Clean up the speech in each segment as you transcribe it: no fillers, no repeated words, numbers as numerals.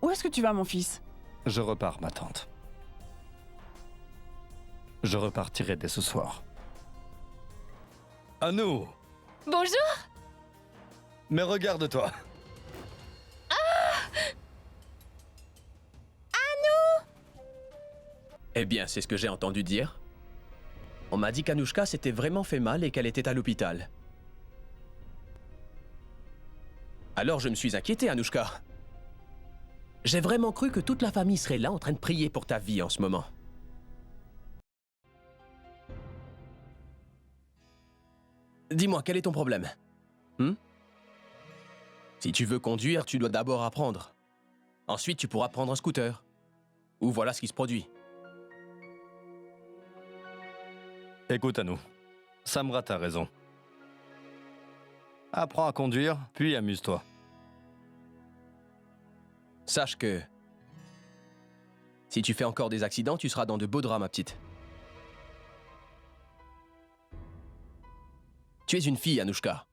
Où est-ce que tu vas, mon fils? Je repars, ma tante. Je repartirai dès ce soir. À nous! Bonjour. Mais regarde-toi! Eh bien, c'est ce que j'ai entendu dire. On m'a dit qu'Anouchka s'était vraiment fait mal et qu'elle était à l'hôpital. Alors je me suis inquiété, Anouchka. J'ai vraiment cru que toute la famille serait là en train de prier pour ta vie en ce moment. Dis-moi, quel est ton problème? Si tu veux conduire, tu dois d'abord apprendre. Ensuite, tu pourras prendre un scooter. Ou voilà ce qui se produit. Écoute à nous. Samrat a raison. Apprends à conduire, puis amuse-toi. Sache que... si tu fais encore des accidents, tu seras dans de beaux draps, ma petite. Tu es une fille, Anouchka.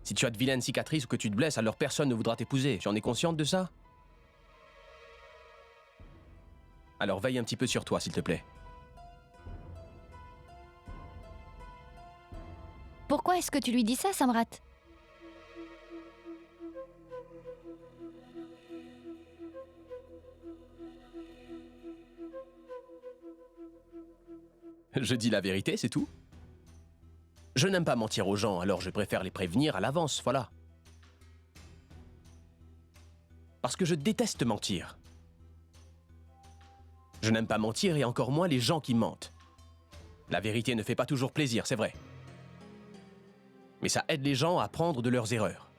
Si tu as de vilaines cicatrices ou que tu te blesses, alors personne ne voudra t'épouser. Tu en es consciente de ça? Alors veille un petit peu sur toi, s'il te plaît. Pourquoi est-ce que tu lui dis ça, Samrat? Je dis la vérité, c'est tout. Je n'aime pas mentir aux gens, alors je préfère les prévenir à l'avance, voilà. Parce que je déteste mentir. Je n'aime pas mentir et encore moins les gens qui mentent. La vérité ne fait pas toujours plaisir, c'est vrai. Mais ça aide les gens à apprendre de leurs erreurs.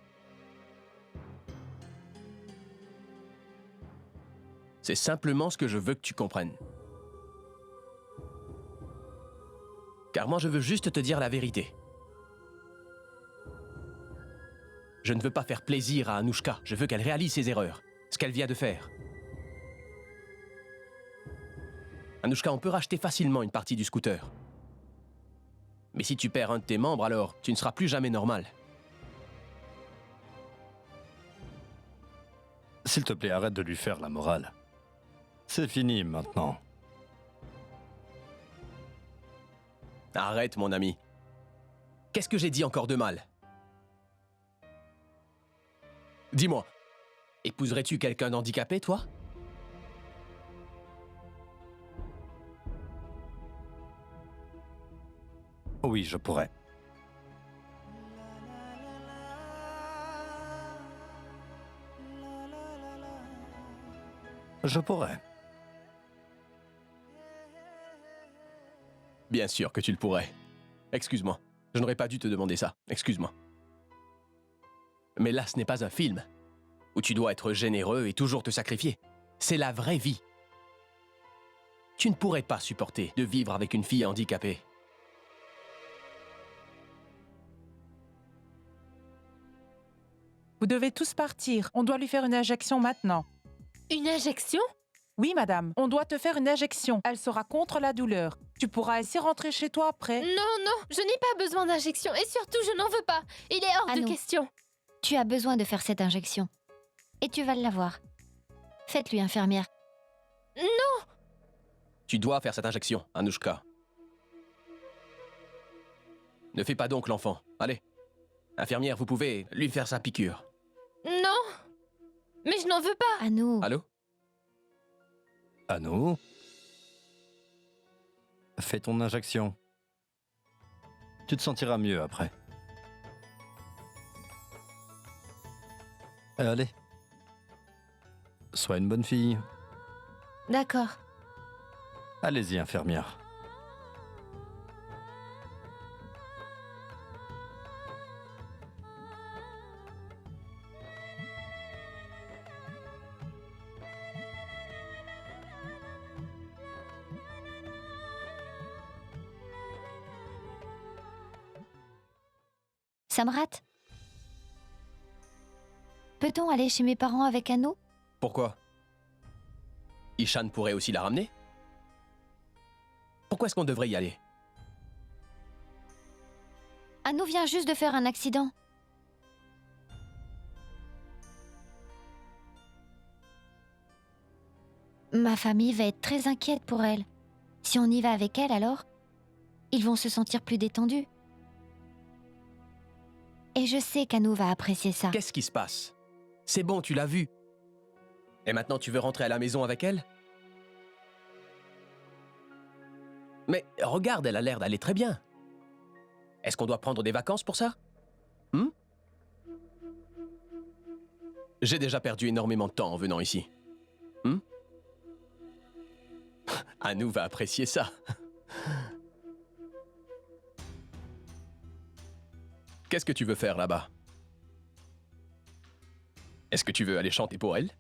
C'est simplement ce que je veux que tu comprennes. Car moi, je veux juste te dire la vérité. Je ne veux pas faire plaisir à Anouchka. Je veux qu'elle réalise ses erreurs, ce qu'elle vient de faire. Anouchka, on peut racheter facilement une partie du scooter. Mais si tu perds un de tes membres, alors tu ne seras plus jamais normal. S'il te plaît, arrête de lui faire la morale. C'est fini maintenant. Arrête, mon ami. Qu'est-ce que j'ai dit encore de mal? Dis-moi, épouserais-tu quelqu'un d'handicapé, toi? Oui, je pourrais. Je pourrais. Bien sûr que tu le pourrais. Excuse-moi, je n'aurais pas dû te demander ça. Excuse-moi. Mais là, ce n'est pas un film où tu dois être généreux et toujours te sacrifier. C'est la vraie vie. Tu ne pourrais pas supporter de vivre avec une fille handicapée. Vous devez tous partir. On doit lui faire une injection maintenant. Une injection? Oui, madame. On doit te faire une injection. Elle sera contre la douleur. Tu pourras ainsi rentrer chez toi après. Non, non, je n'ai pas besoin d'injection et surtout, je n'en veux pas. Il est hors de Anou, question. tu as besoin de faire cette injection. Et tu vas l'avoir. Faites-lui, infirmière. Non! Tu dois faire cette injection, Anouchka. Ne fais pas donc l'enfant. Allez. Infirmière, vous pouvez lui faire sa piqûre. Non! Mais je n'en veux pas. Anou, Allô? Anou? Fais ton injection. Tu te sentiras mieux après. Allez. Sois une bonne fille. D'accord. Allez-y, infirmière. Samrat? Peut-on aller chez mes parents avec Anou? Pourquoi? Ishan pourrait aussi la ramener? Pourquoi est-ce qu'on devrait y aller? Anou vient juste de faire un accident. Ma famille va être très inquiète pour elle. Si on y va avec elle, alors, ils vont se sentir plus détendus. Et je sais qu'Anou va apprécier ça. Qu'est-ce qui se passe? C'est bon, tu l'as vue. Et maintenant, tu veux rentrer à la maison avec elle? Mais regarde, elle a l'air d'aller très bien. Est-ce qu'on doit prendre des vacances pour ça? J'ai déjà perdu énormément de temps en venant ici. Anou va apprécier ça. Qu'est-ce que tu veux faire là-bas? Est-ce que tu veux aller chanter pour elle?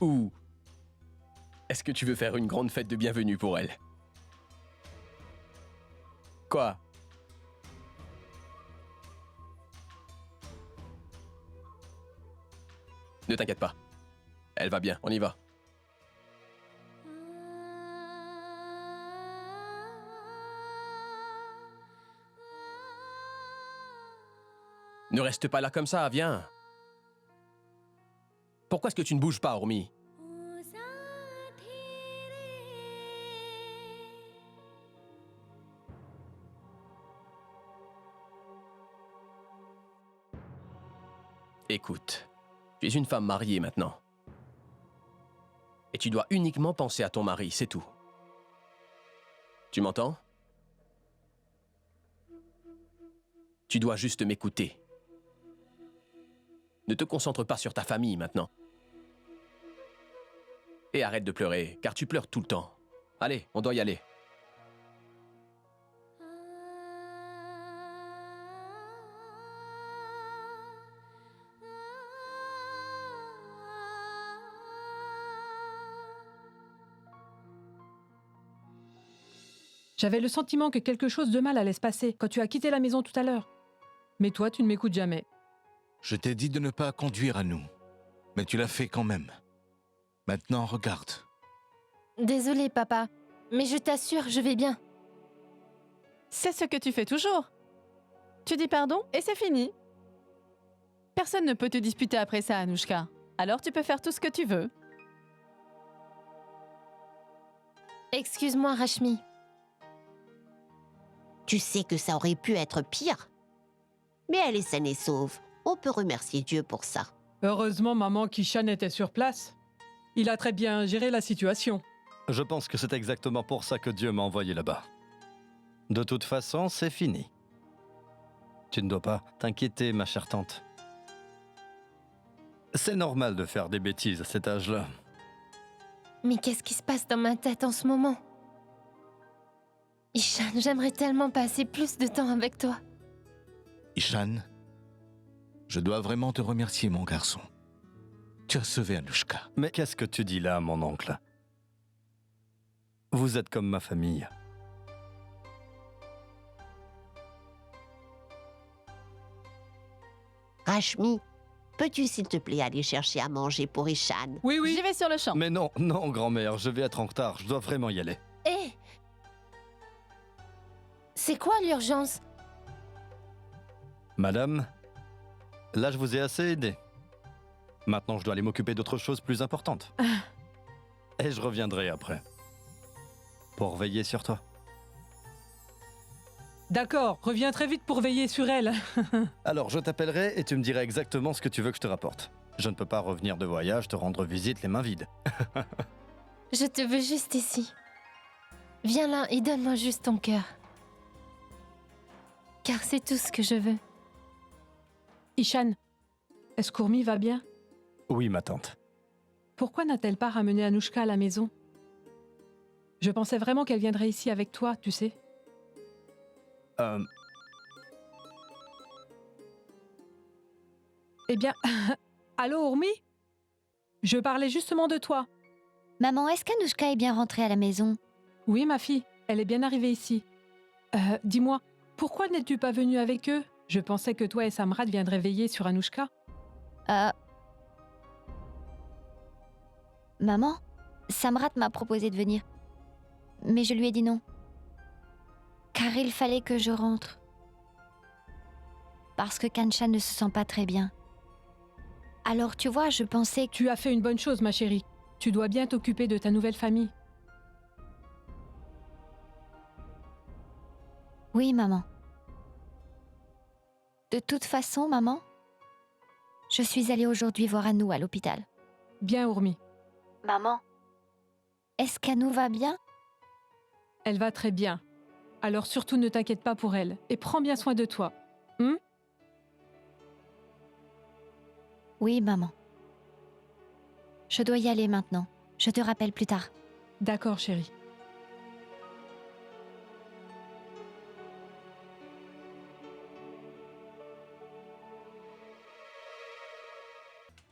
Ou est-ce que tu veux faire une grande fête de bienvenue pour elle? Quoi? Ne t'inquiète pas. Elle va bien, on y va. Ne reste pas là comme ça, viens. Pourquoi est-ce que tu ne bouges pas, Ormi? Écoute, tu es une femme mariée maintenant. Et tu dois uniquement penser à ton mari, c'est tout. Tu m'entends? Tu dois juste m'écouter. Ne te concentre pas sur ta famille maintenant. Et arrête de pleurer, car tu pleures tout le temps. Allez, on doit y aller. J'avais le sentiment que quelque chose de mal allait se passer quand tu as quitté la maison tout à l'heure. Mais toi, tu ne m'écoutes jamais. Je t'ai dit de ne pas conduire à nous, mais tu l'as fait quand même. Maintenant, regarde. Désolée, papa, mais je t'assure, je vais bien. C'est ce que tu fais toujours. Tu dis pardon et c'est fini. Personne ne peut te disputer après ça, Anouchka. Alors tu peux faire tout ce que tu veux. Excuse-moi, Rashmi. Tu sais que ça aurait pu être pire. Mais elle est saine et sauve. On peut remercier Dieu pour ça. Heureusement, maman Kishan était sur place. Il a très bien géré la situation. Je pense que c'est exactement pour ça que Dieu m'a envoyé là-bas. De toute façon, c'est fini. Tu ne dois pas t'inquiéter, ma chère tante. C'est normal de faire des bêtises à cet âge-là. Mais qu'est-ce qui se passe dans ma tête en ce moment? Ishan, j'aimerais tellement passer plus de temps avec toi. Ishan, je dois vraiment te remercier, mon garçon. Tu as sauvé Anouchka. Mais qu'est-ce que tu dis là, mon oncle? Vous êtes comme ma famille. Rashmi, peux-tu s'il te plaît aller chercher à manger pour Ishan? Oui, oui. J'y vais sur le champ. Mais non, non, grand-mère, je vais être en retard, je dois vraiment y aller. Hé! C'est quoi l'urgence? Madame, là je vous ai assez aidé. Maintenant je dois aller m'occuper d'autres choses plus importantes. Et je reviendrai après. Pour veiller sur toi. D'accord, reviens très vite pour veiller sur elle. Alors je t'appellerai et tu me diras exactement ce que tu veux que je te rapporte. Je ne peux pas revenir de voyage, te rendre visite les mains vides. Je te veux juste ici. Viens là et donne-moi juste ton cœur. Car c'est tout ce que je veux. Ishan, est-ce qu'Ourmi va bien? Oui, ma tante. Pourquoi n'a-t-elle pas ramené Anouchka à la maison? Je pensais vraiment qu'elle viendrait ici avec toi, tu sais. Eh bien, allô, Ourmi? Je parlais justement de toi. Maman, est-ce qu'Anouchka est bien rentrée à la maison? Oui, ma fille, elle est bien arrivée ici. Dis-moi, pourquoi n'es-tu pas venue avec eux? Je pensais que toi et Samrat viendraient veiller sur Anouchka. Maman, Samrat m'a proposé de venir. Mais je lui ai dit non. Car il fallait que je rentre. Parce que Kanchan ne se sent pas très bien. Alors tu vois, je pensais que... Tu as fait une bonne chose, ma chérie. Tu dois bien t'occuper de ta nouvelle famille. Oui, maman. De toute façon, maman, je suis allée aujourd'hui voir Anou à l'hôpital. Bien, Urmi. Maman, est-ce qu'Anou va bien? Elle va très bien. Alors surtout ne t'inquiète pas pour elle et prends bien soin de toi. Oui, maman. Je dois y aller maintenant. Je te rappelle plus tard. D'accord, chérie.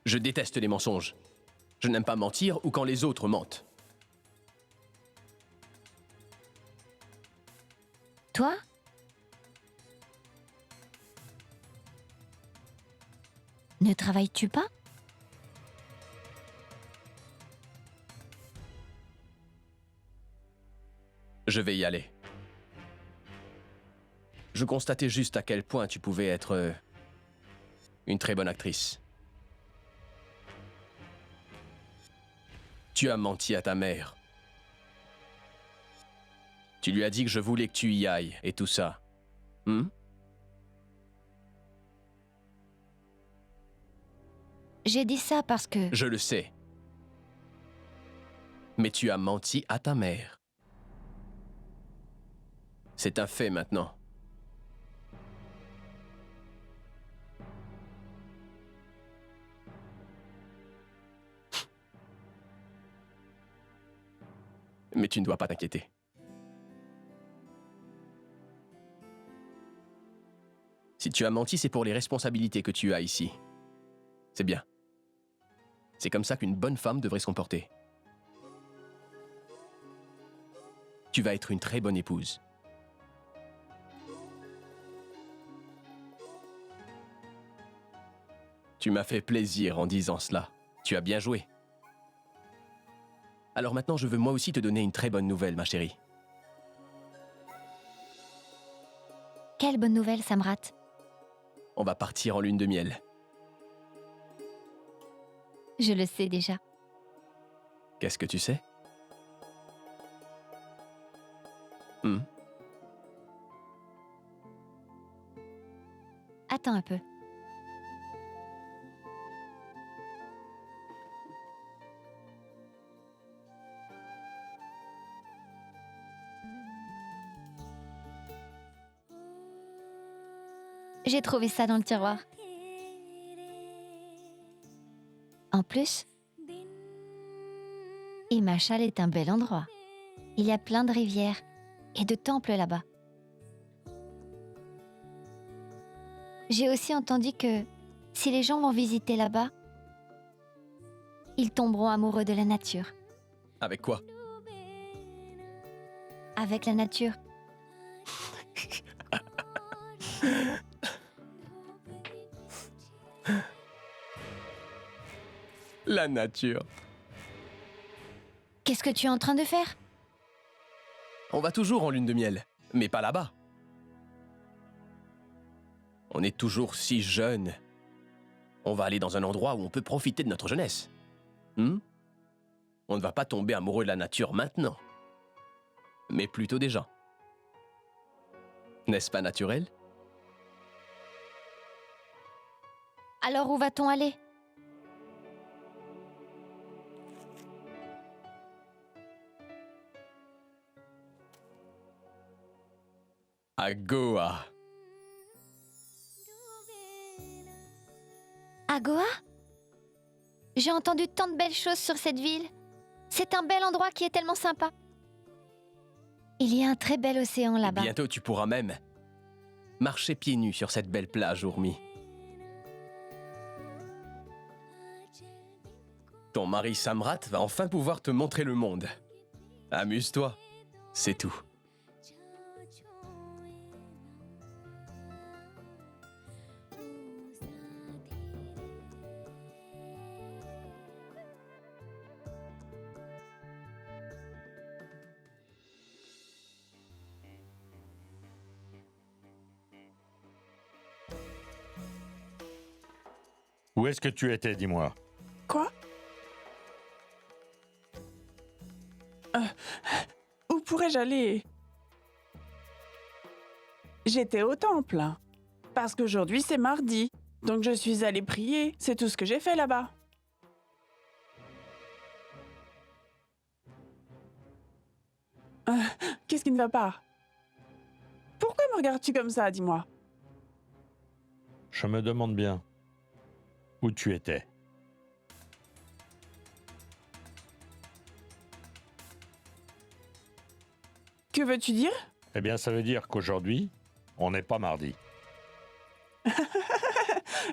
Je déteste les mensonges. Je n'aime pas mentir ou quand les autres mentent. Toi? Ne travailles-tu pas? Je vais y aller. Je constatais juste à quel point tu pouvais être une très bonne actrice. Tu as menti à ta mère. Tu lui as dit que je voulais que tu y ailles et tout ça. J'ai dit ça parce que... Je le sais. Mais tu as menti à ta mère. C'est un fait maintenant. Mais tu ne dois pas t'inquiéter. Si tu as menti, c'est pour les responsabilités que tu as ici. C'est bien. C'est comme ça qu'une bonne femme devrait se comporter. Tu vas être une très bonne épouse. Tu m'as fait plaisir en disant cela. Tu as bien joué. Alors maintenant, je veux moi aussi te donner une très bonne nouvelle, ma chérie. Quelle bonne nouvelle, Samrat. On va partir en lune de miel. Je le sais déjà. Qu'est-ce que tu sais? Attends un peu. J'ai trouvé ça dans le tiroir. En plus, Himachal est un bel endroit. Il y a plein de rivières et de temples là-bas. J'ai aussi entendu que si les gens vont visiter là-bas, ils tomberont amoureux de la nature. Avec quoi? Avec la nature. La nature. Qu'est-ce que tu es en train de faire? On va toujours en lune de miel, mais pas là-bas. On est toujours si jeunes. On va aller dans un endroit où on peut profiter de notre jeunesse. On ne va pas tomber amoureux de la nature maintenant, mais plutôt déjà. N'est-ce pas naturel? Alors où va-t-on aller? À Goa. À Goa? J'ai entendu tant de belles choses sur cette ville. C'est un bel endroit qui est tellement sympa. Il y a un très bel océan là-bas. Bientôt, tu pourras même marcher pieds nus sur cette belle plage, Urmi. Ton mari Samrat va enfin pouvoir te montrer le monde. Amuse-toi, c'est tout. Où est-ce que tu étais, dis-moi? Quoi? Où pourrais-je aller? J'étais au temple. Parce qu'aujourd'hui, c'est mardi. Donc je suis allée prier. C'est tout ce que j'ai fait là-bas. Qu'est-ce qui ne va pas? Pourquoi me regardes-tu comme ça, dis-moi? Je me demande bien où tu étais. Que veux-tu dire? Eh bien, ça veut dire qu'aujourd'hui, on n'est pas mardi.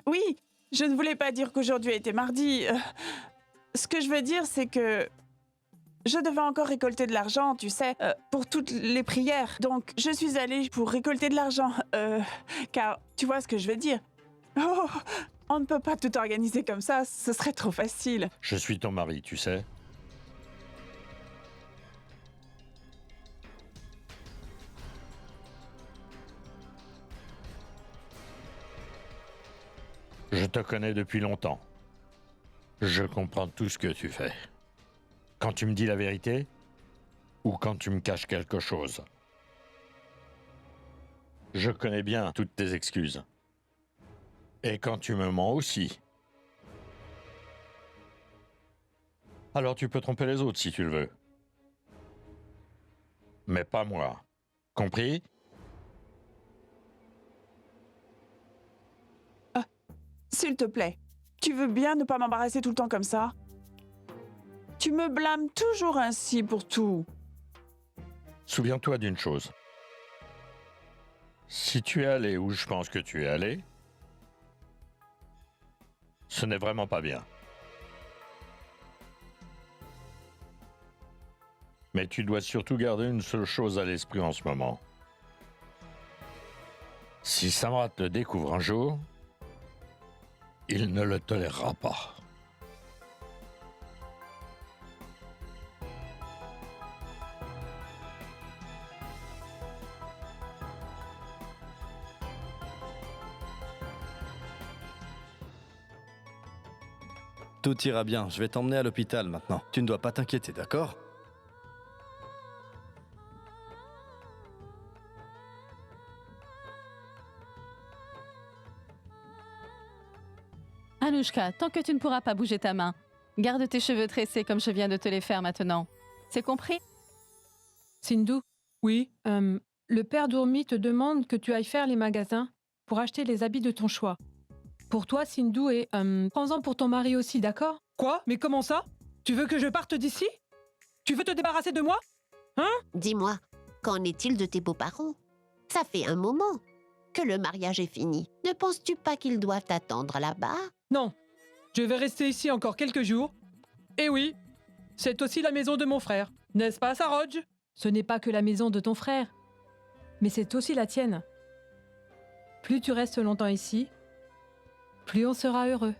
Oui, je ne voulais pas dire qu'aujourd'hui était mardi. Ce que je veux dire, c'est que je devais encore récolter de l'argent, tu sais, pour toutes les prières. Donc, je suis allée pour récolter de l'argent. Car, tu vois ce que je veux dire? Oh, on ne peut pas tout organiser comme ça, ce serait trop facile. Je suis ton mari, tu sais. Je te connais depuis longtemps. Je comprends tout ce que tu fais. Quand tu me dis la vérité, ou quand tu me caches quelque chose. Je connais bien toutes tes excuses. Et quand tu me mens aussi. Alors tu peux tromper les autres si tu le veux. Mais pas moi. Compris ? S'il te plaît, tu veux bien ne pas m'embarrasser tout le temps comme ça? Tu me blâmes toujours ainsi pour tout. Souviens-toi d'une chose. Si tu es allé où je pense que tu es allé, ce n'est vraiment pas bien. Mais tu dois surtout garder une seule chose à l'esprit en ce moment. Si Samrat te découvre un jour, il ne le tolérera pas. Tout ira bien, je vais t'emmener à l'hôpital maintenant. Tu ne dois pas t'inquiéter, d'accord? Anushka, tant que tu ne pourras pas bouger ta main, garde tes cheveux tressés comme je viens de te les faire maintenant. C'est compris? Sindhu, oui, le père Dourmi te demande que tu ailles faire les magasins pour acheter les habits de ton choix. Pour toi, Sindhu, et prends-en pour ton mari aussi, d'accord? Quoi? Mais comment ça? Tu veux que je parte d'ici? Tu veux te débarrasser de moi? Hein? Dis-moi, qu'en est-il de tes beaux-parents? Ça fait un moment que le mariage est fini. Ne penses-tu pas qu'ils doivent t'attendre là-bas? Non, je vais rester ici encore quelques jours. Et oui, c'est aussi la maison de mon frère, n'est-ce pas, Saroj? Ce n'est pas que la maison de ton frère, mais c'est aussi la tienne. Plus tu restes longtemps ici, plus on sera heureux.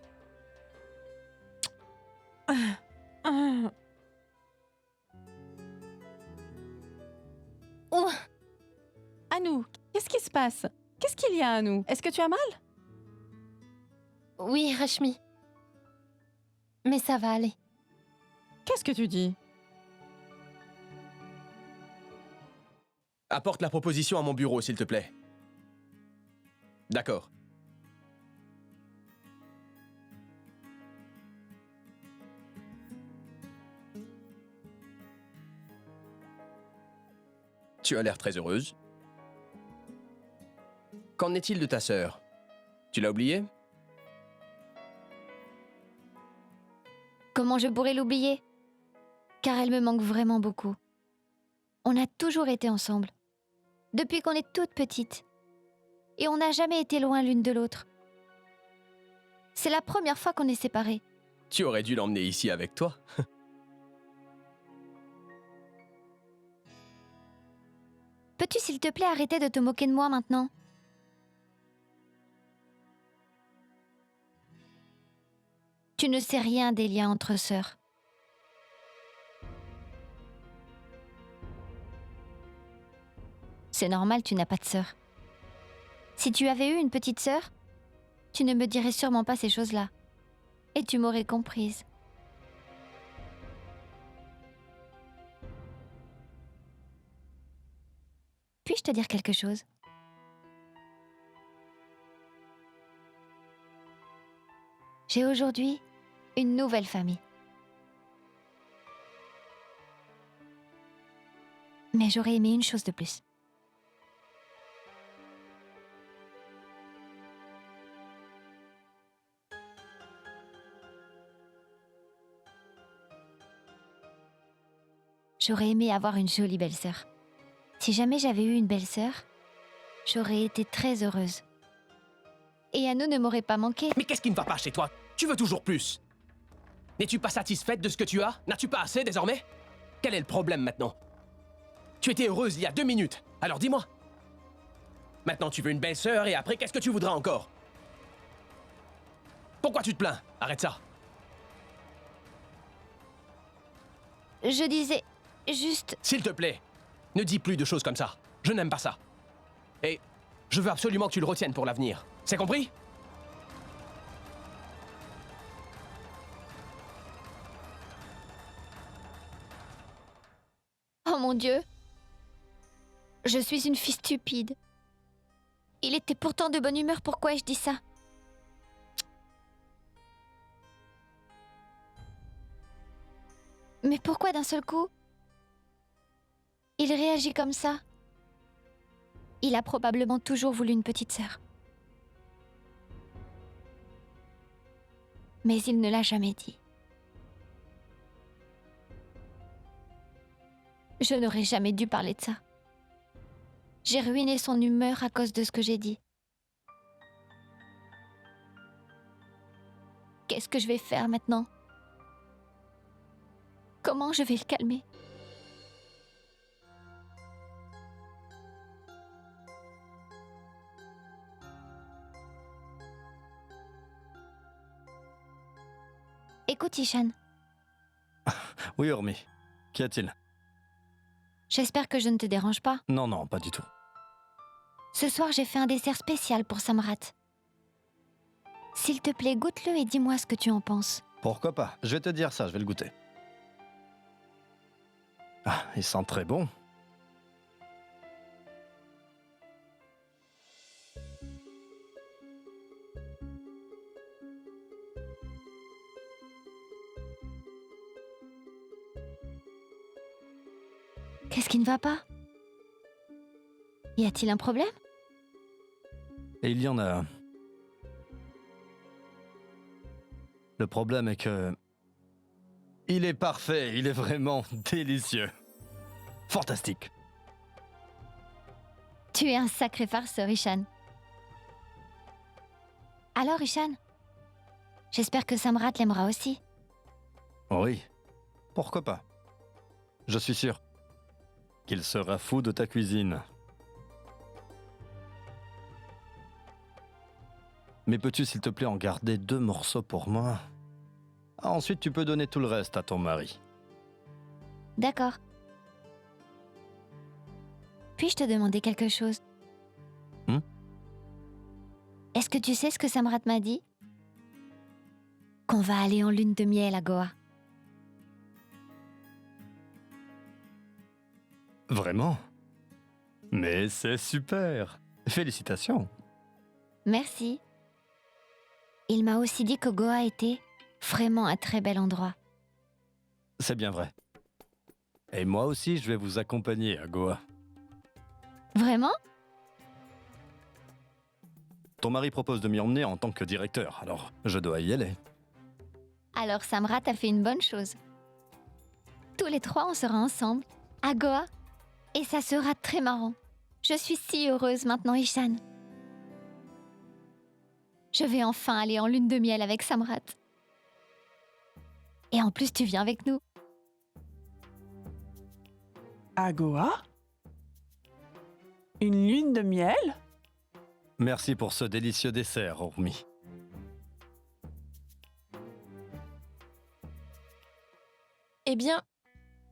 Oh Anu, qu'est-ce qui se passe? Qu'est-ce qu'il y a, Anu? Est-ce que tu as mal? Oui, Rashmi. Mais ça va aller. Qu'est-ce que tu dis? Apporte la proposition à mon bureau, s'il te plaît. D'accord. Tu as l'air très heureuse. Qu'en est-il de ta sœur? Tu l'as oubliée? Comment je pourrais l'oublier? Car elle me manque vraiment beaucoup. On a toujours été ensemble, depuis qu'on est toute petite. Et on n'a jamais été loin l'une de l'autre. C'est la première fois qu'on est séparés. Tu aurais dû l'emmener ici avec toi. Peux-tu s'il te plaît arrêter de te moquer de moi maintenant? Tu ne sais rien des liens entre sœurs. C'est normal, tu n'as pas de sœur. Si tu avais eu une petite sœur, tu ne me dirais sûrement pas ces choses-là. Et tu m'aurais comprise. te dire quelque chose? J'ai aujourd'hui une nouvelle famille. Mais j'aurais aimé une chose de plus. J'aurais aimé avoir une jolie belle-sœur. Si jamais j'avais eu une belle-sœur, j'aurais été très heureuse. Et Anu ne m'aurait pas manqué. Mais qu'est-ce qui ne va pas chez toi? Tu veux toujours plus. N'es-tu pas satisfaite de ce que tu as? N'as-tu pas assez désormais? Quel est le problème maintenant? Tu étais heureuse il y a 2 minutes, alors dis-moi. Maintenant tu veux une belle-sœur et après qu'est-ce que tu voudras encore? Pourquoi tu te plains? Arrête ça. Je disais juste... S'il te plaît, ne dis plus de choses comme ça. Je n'aime pas ça. Et je veux absolument que tu le retiennes pour l'avenir. C'est compris? Oh mon Dieu! Je suis une fille stupide. Il était pourtant de bonne humeur, pourquoi ai-je dit ça? Mais pourquoi d'un seul coup? Il réagit comme ça. Il a probablement toujours voulu une petite sœur. Mais il ne l'a jamais dit. Je n'aurais jamais dû parler de ça. J'ai ruiné son humeur à cause de ce que j'ai dit. Qu'est-ce que je vais faire maintenant? Comment je vais le calmer? Écoute, Ishan, Oui, Urmi. Qu'y a-t-il? j'espère que je ne te dérange pas. Non, non, pas du tout. Ce soir, j'ai fait un dessert spécial pour Samrat. S'il te plaît, goûte-le et dis-moi ce que tu en penses. Pourquoi pas? Je vais te dire ça, je vais le goûter. Ah, il sent très bon. Qu'est-ce qui ne va pas? Y a-t-il un problème? Et il y en a un. Le problème est que... Il est parfait, il est vraiment délicieux. Fantastique. Tu es un sacré farceur, Ishan. Alors, Ishan, j'espère que Samrat l'aimera aussi. Oui, pourquoi pas? Je suis sûr qu'il sera fou de ta cuisine. Mais peux-tu, s'il te plaît, en garder 2 morceaux pour moi? Ensuite, tu peux donner tout le reste à ton mari. D'accord. Puis-je te demander quelque chose? Est-ce que tu sais ce que Samrat m'a dit? Qu'on va aller en lune de miel à Goa. Vraiment? Mais c'est super! Félicitations! Merci. Il m'a aussi dit que Goa était vraiment un très bel endroit. C'est bien vrai. Et moi aussi, je vais vous accompagner à Goa. Vraiment? Ton mari propose de m'y emmener en tant que directeur, alors je dois y aller. Alors Samrat a fait une bonne chose. Tous les 3, on sera ensemble, à Goa, et ça sera très marrant. Je suis si heureuse maintenant, Ishan. Je vais enfin aller en lune de miel avec Samrat. Et en plus, tu viens avec nous. À Goa? Une lune de miel? Merci pour ce délicieux dessert, Urmi. Eh bien,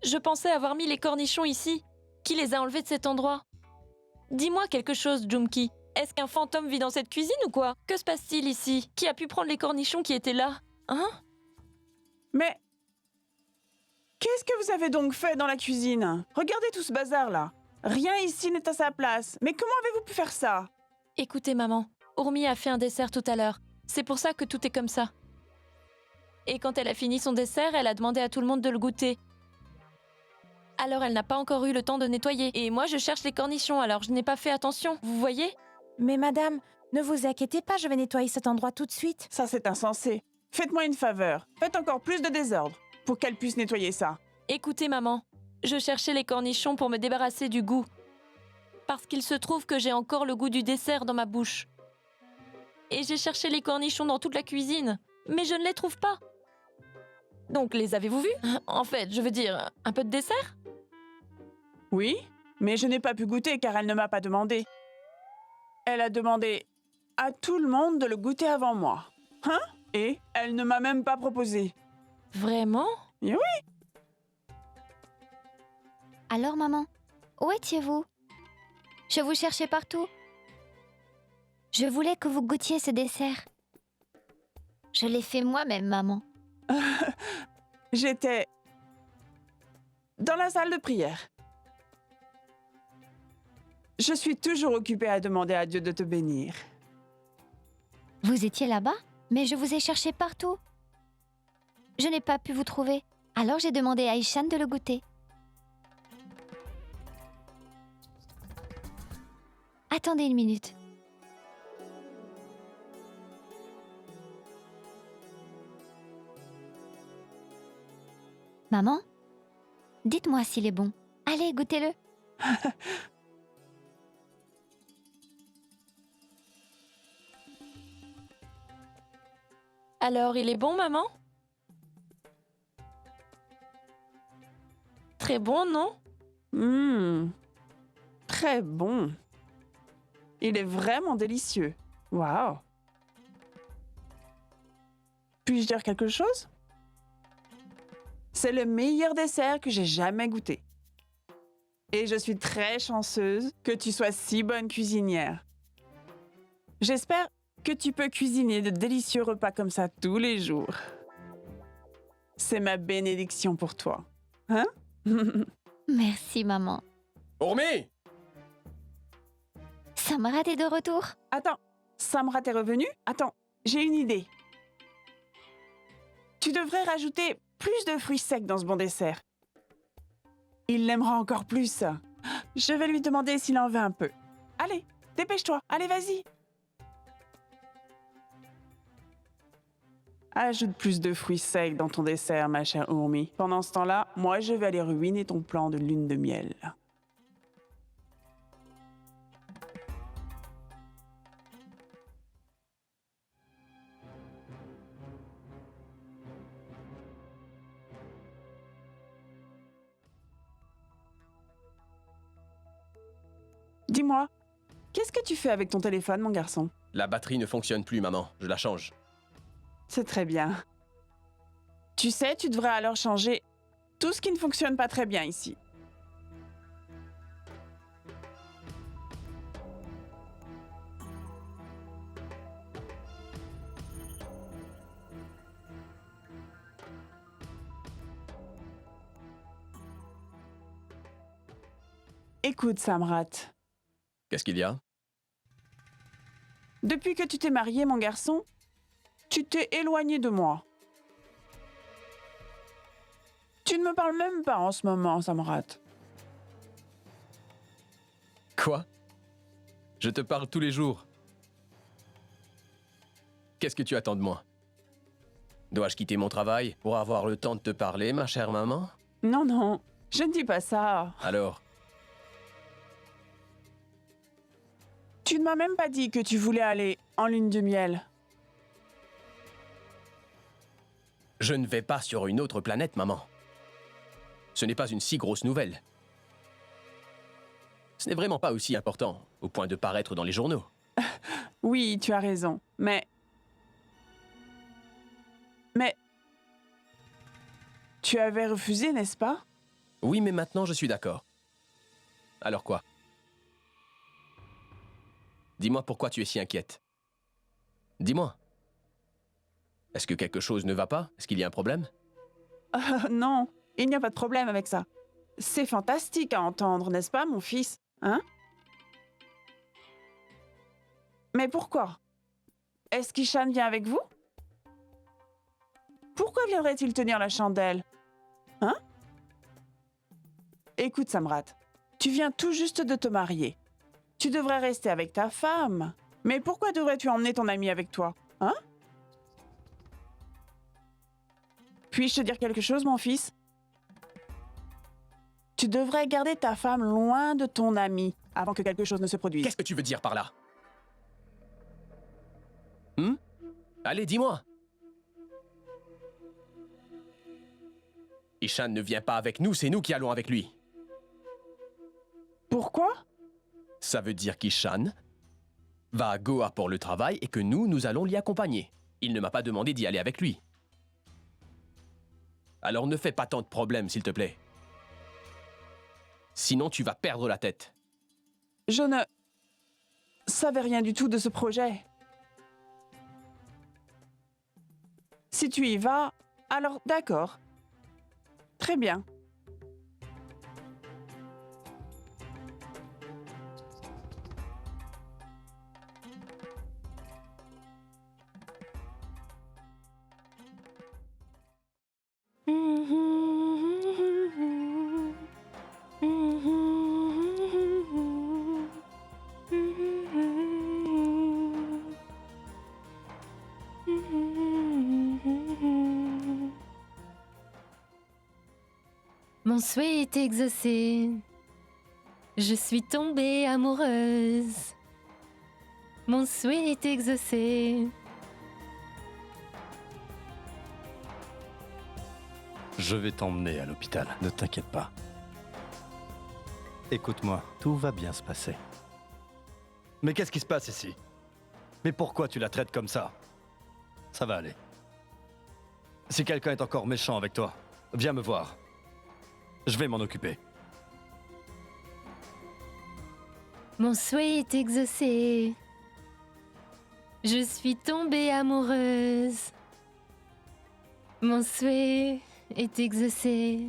je pensais avoir mis les cornichons ici. Qui les a enlevés de cet endroit? Dis-moi quelque chose, Jumki. Est-ce qu'un fantôme vit dans cette cuisine ou quoi? Que se passe-t-il ici? Qui a pu prendre les cornichons qui étaient là? Hein? Mais... qu'est-ce que vous avez donc fait dans la cuisine? Regardez tout ce bazar-là. Rien ici n'est à sa place. Mais comment avez-vous pu faire ça? Écoutez, maman, Urmi a fait un dessert tout à l'heure. C'est pour ça que tout est comme ça. Et quand elle a fini son dessert, elle a demandé à tout le monde de le goûter. Alors elle n'a pas encore eu le temps de nettoyer. Et moi, je cherche les cornichons, alors je n'ai pas fait attention. Vous voyez? Mais madame, ne vous inquiétez pas, je vais nettoyer cet endroit tout de suite. Ça, c'est insensé. Faites-moi une faveur. Faites encore plus de désordre pour qu'elle puisse nettoyer ça. Écoutez, maman, je cherchais les cornichons pour me débarrasser du goût. Parce qu'il se trouve que j'ai encore le goût du dessert dans ma bouche. Et j'ai cherché les cornichons dans toute la cuisine, mais je ne les trouve pas. Donc, les avez-vous vus? En fait, je veux dire, un peu de dessert? Oui, mais je n'ai pas pu goûter car elle ne m'a pas demandé. Elle a demandé à tout le monde de le goûter avant moi. Hein? Et elle ne m'a même pas proposé. Vraiment? Et oui. Alors, maman, où étiez-vous? Je vous cherchais partout. Je voulais que vous goûtiez ce dessert. Je l'ai fait moi-même, maman. J'étais dans la salle de prière. Je suis toujours occupée à demander à Dieu de te bénir. Vous étiez là-bas? Mais je vous ai cherché partout. Je n'ai pas pu vous trouver. Alors j'ai demandé à Ishan de le goûter. Attendez une minute. Maman, dites-moi s'il est bon. Allez, goûtez-le. Alors, il est bon, maman? Très bon, non? Très bon. Il est vraiment délicieux. Waouh. Puis-je dire quelque chose? C'est le meilleur dessert que j'ai jamais goûté. Et je suis très chanceuse que tu sois si bonne cuisinière. J'espère que tu peux cuisiner de délicieux repas comme ça tous les jours. C'est ma bénédiction pour toi. Hein? Merci, maman. Urmi! Samrat est de retour. Attends, Samrat est revenu? Attends, j'ai une idée. Tu devrais rajouter plus de fruits secs dans ce bon dessert. Il l'aimera encore plus. Je vais lui demander s'il en veut un peu. Allez, dépêche-toi. Allez, vas-y. Ajoute plus de fruits secs dans ton dessert, ma chère Urmi. Pendant ce temps-là, moi, je vais aller ruiner ton plan de lune de miel. Dis-moi, qu'est-ce que tu fais avec ton téléphone, mon garçon? La batterie ne fonctionne plus, maman. Je la change. C'est très bien. Tu sais, tu devrais alors changer tout ce qui ne fonctionne pas très bien ici. Écoute, Samrat. Qu'est-ce qu'il y a? Depuis que tu t'es marié, mon garçon, tu t'es éloigné de moi. Tu ne me parles même pas en ce moment, Samrat. Quoi? Je te parle tous les jours. Qu'est-ce que tu attends de moi? Dois-je quitter mon travail pour avoir le temps de te parler, ma chère maman? Non, non, je ne dis pas ça. Alors? Tu ne m'as même pas dit que tu voulais aller en lune de miel. Je ne vais pas sur une autre planète, maman. Ce n'est pas une si grosse nouvelle. Ce n'est vraiment pas aussi important, au point de paraître dans les journaux. Oui, tu as raison, mais... Tu avais refusé, n'est-ce pas? Oui, mais maintenant je suis d'accord. Alors quoi? Dis-moi pourquoi tu es si inquiète. Dis-moi. Est-ce que quelque chose ne va pas? Est-ce qu'il y a un problème? Non, il n'y a pas de problème avec ça. C'est fantastique à entendre, n'est-ce pas, mon fils? Hein? Mais pourquoi? Est-ce qu'Ishan vient avec vous? Pourquoi viendrait-il tenir la chandelle? Hein? Écoute, Samrat, tu viens tout juste de te marier. Tu devrais rester avec ta femme. Mais pourquoi devrais-tu emmener ton ami avec toi? Hein? Puis-je te dire quelque chose, mon fils? Tu devrais garder ta femme loin de ton ami avant que quelque chose ne se produise. Qu'est-ce que tu veux dire par là? Allez, dis-moi. Ishan ne vient pas avec nous, c'est nous qui allons avec lui. Pourquoi? Ça veut dire qu'Ishan va à Goa pour le travail et que nous allons l'y accompagner. Il ne m'a pas demandé d'y aller avec lui. Alors ne fais pas tant de problèmes, s'il te plaît. Sinon, tu vas perdre la tête. Je ne savais rien du tout de ce projet. Si tu y vas, alors d'accord. Très bien. Mon souhait est exaucé. Je suis tombée amoureuse. Mon souhait est exaucé. Je vais t'emmener à l'hôpital, ne t'inquiète pas. Écoute-moi, tout va bien se passer. Mais qu'est-ce qui se passe ici? Mais pourquoi tu la traites comme ça? Ça va aller. Si quelqu'un est encore méchant avec toi, viens me voir. Je vais m'en occuper. Mon souhait est exaucé. Je suis tombée amoureuse. Mon souhait est exaucé.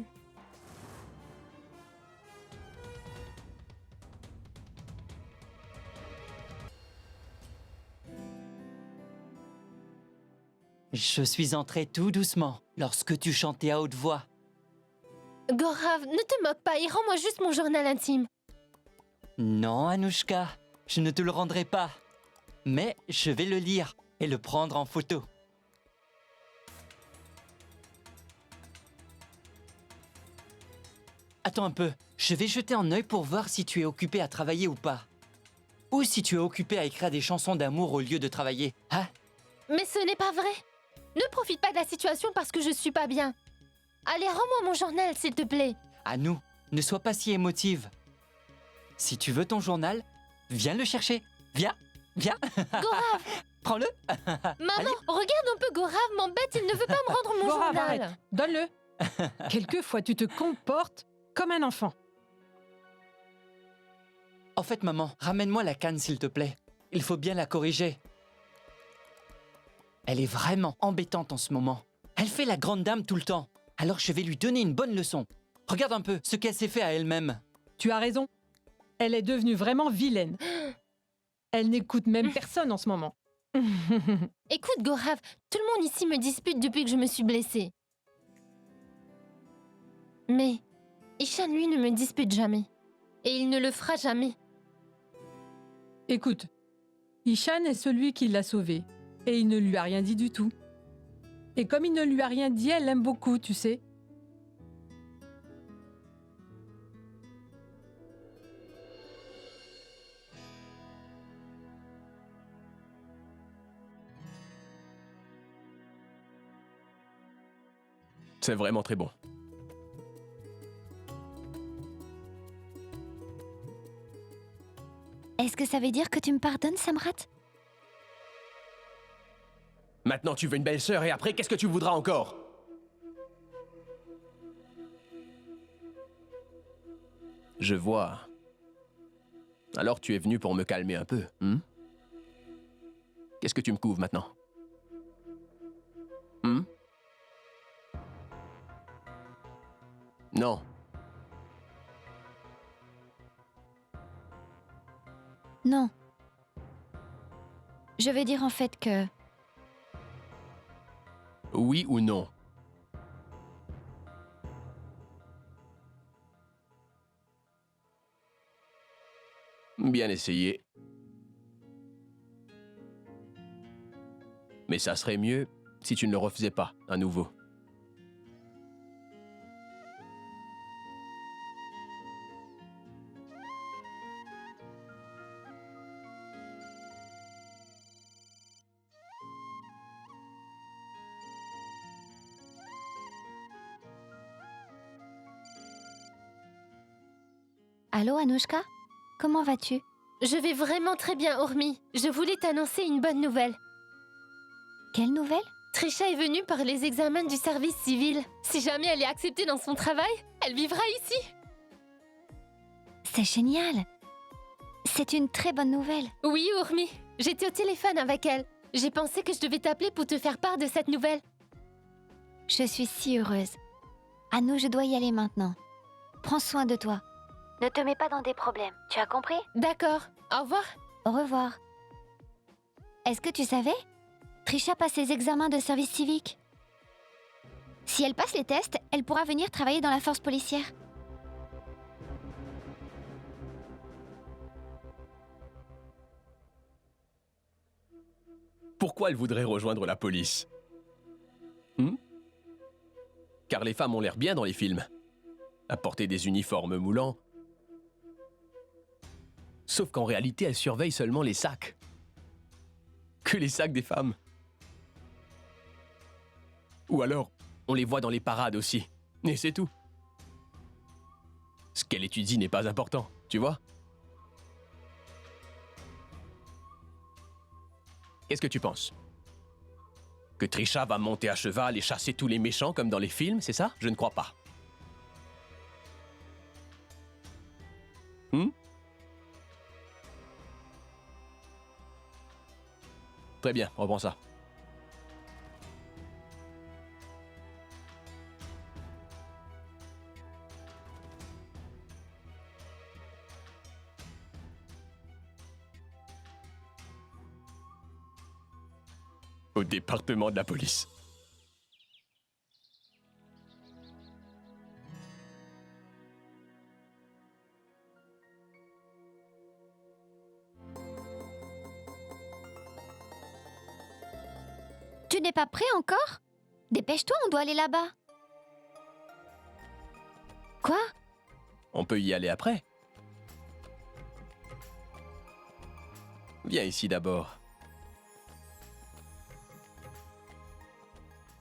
Je suis entré tout doucement lorsque tu chantais à haute voix. Gaurav, ne te moque pas et rends-moi juste mon journal intime. Non, Anushka, je ne te le rendrai pas. Mais je vais le lire et le prendre en photo. Attends un peu, je vais jeter un œil pour voir si tu es occupé à travailler ou pas. Ou si tu es occupé à écrire des chansons d'amour au lieu de travailler, hein? Mais ce n'est pas vrai. Ne profite pas de la situation parce que je suis pas bien. Allez, rends-moi mon journal, s'il te plaît. Anu, ne sois pas si émotive. Si tu veux ton journal, viens le chercher. Viens, viens. Gaurav. Prends-le. Maman, regarde un peu Gaurav, m'embête, il ne veut pas me rendre mon Gaurav, journal. arrête. Donne-le. Quelquefois, tu te comportes comme un enfant. En fait, maman, ramène-moi la canne, s'il te plaît. Il faut bien la corriger. Elle est vraiment embêtante en ce moment. Elle fait la grande dame tout le temps. Alors je vais lui donner une bonne leçon. Regarde un peu ce qu'elle s'est fait à elle-même. Tu as raison. Elle est devenue vraiment vilaine. Elle n'écoute même personne en ce moment. Écoute, Gaurav, tout le monde ici me dispute depuis que je me suis blessée. Mais Ishan, lui, ne me dispute jamais. Et il ne le fera jamais. Écoute, Ishan est celui qui l'a sauvée. Et il ne lui a rien dit du tout. Et comme il ne lui a rien dit, elle l'aime beaucoup, tu sais. C'est vraiment très bon. Est-ce que ça veut dire que tu me pardonnes, Samrat? Maintenant, tu veux une belle sœur et après, qu'est-ce que tu voudras encore? Je vois. Alors tu es venu pour me calmer un peu, hein? Qu'est-ce que tu me couves maintenant? Non. Non. Je veux dire en fait que... Oui ou non? Bien essayé. Mais ça serait mieux si tu ne le refaisais pas, à nouveau. Allô, Anouchka? Comment vas-tu? Je vais vraiment très bien, Urmi. Je voulais t'annoncer une bonne nouvelle. Quelle nouvelle? Trisha est venue par les examens du service civil. Si jamais elle est acceptée dans son travail, elle vivra ici. C'est génial. C'est une très bonne nouvelle. Oui, Urmi. J'étais au téléphone avec elle. J'ai pensé que je devais t'appeler pour te faire part de cette nouvelle. Je suis si heureuse. Anou, je dois y aller maintenant. Prends soin de toi. Ne te mets pas dans des problèmes, tu as compris? D'accord. Au revoir. Au revoir. Est-ce que tu savais? Trisha passe ses examens de service civique. Si elle passe les tests, elle pourra venir travailler dans la force policière. Pourquoi elle voudrait rejoindre la police? Car les femmes ont l'air bien dans les films. À porter des uniformes moulants. Sauf qu'en réalité, elles surveillent seulement les sacs. Que les sacs des femmes. Ou alors, on les voit dans les parades aussi. Et c'est tout. Ce qu'elle étudie n'est pas important, tu vois? Qu'est-ce que tu penses? Que Trisha va monter à cheval et chasser tous les méchants comme dans les films, c'est ça? Je ne crois pas. Très bien, reprends ça. Au département de la police. Tu n'es pas prêt encore? Dépêche-toi, on doit aller là-bas. Quoi? On peut y aller après. Viens ici d'abord.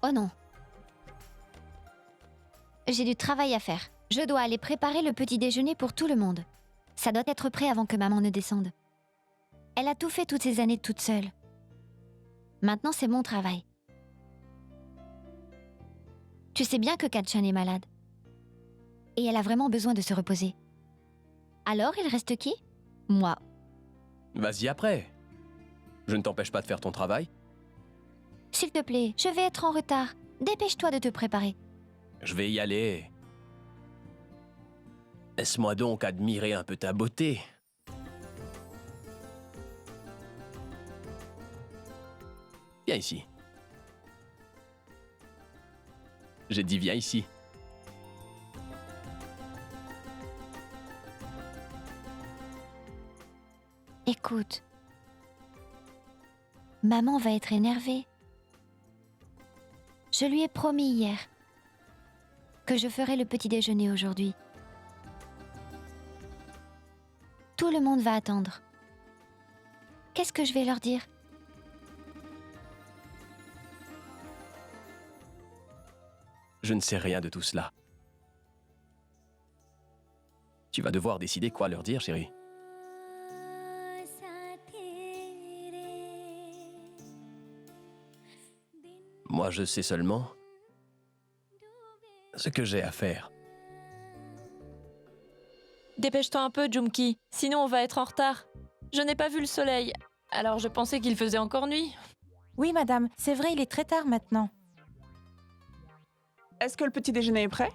Oh non. J'ai du travail à faire. Je dois aller préparer le petit déjeuner pour tout le monde. Ça doit être prêt avant que maman ne descende. Elle a tout fait toutes ces années toute seule. Maintenant, c'est mon travail. Tu sais bien que Katchan est malade. Et elle a vraiment besoin de se reposer. Alors, il reste qui? Moi. Vas-y après. Je ne t'empêche pas de faire ton travail. S'il te plaît, je vais être en retard. Dépêche-toi de te préparer. Je vais y aller. Laisse-moi donc admirer un peu ta beauté. Viens ici. J'ai dit viens ici. Écoute. Maman va être énervée. Je lui ai promis hier que je ferai le petit déjeuner aujourd'hui. Tout le monde va attendre. Qu'est-ce que je vais leur dire? Je ne sais rien de tout cela. Tu vas devoir décider quoi leur dire, chérie. Moi, je sais seulement ce que j'ai à faire. Dépêche-toi un peu, Jumki, sinon on va être en retard. Je n'ai pas vu le soleil, alors je pensais qu'il faisait encore nuit. Oui, madame, c'est vrai, il est très tard maintenant. Est-ce que le petit déjeuner est prêt?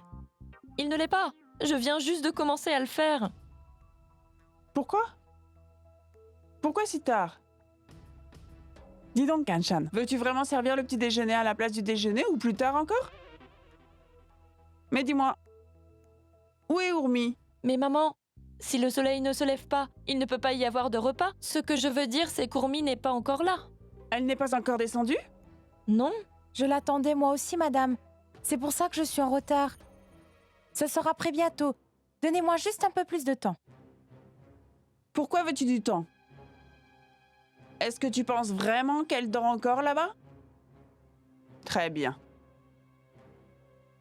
Il ne l'est pas. Je viens juste de commencer à le faire. Pourquoi? Pourquoi si tard? Dis donc, Kanchan, veux-tu vraiment servir le petit déjeuner à la place du déjeuner ou plus tard encore? Mais dis-moi, où est Urmi? Mais maman, si le soleil ne se lève pas, il ne peut pas y avoir de repas. Ce que je veux dire, c'est qu'Urmi n'est pas encore là. Elle n'est pas encore descendue? Non? Je l'attendais moi aussi, madame. C'est pour ça que je suis en retard. Ce sera prêt bientôt. Donnez-moi juste un peu plus de temps. Pourquoi veux-tu du temps? Est-ce que tu penses vraiment qu'elle dort encore là-bas? Très bien.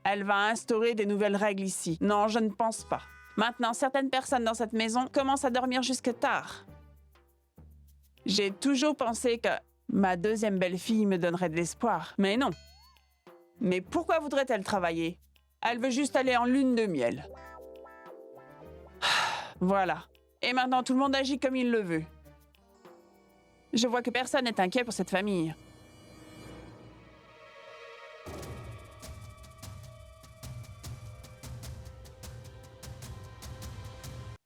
Elle va instaurer des nouvelles règles ici. Non, je ne pense pas. Maintenant, certaines personnes dans cette maison commencent à dormir jusque tard. J'ai toujours pensé que ma deuxième belle-fille me donnerait de l'espoir, mais non. Mais pourquoi voudrait-elle travailler? Elle veut juste aller en lune de miel. Voilà. Et maintenant, tout le monde agit comme il le veut. Je vois que personne n'est inquiet pour cette famille.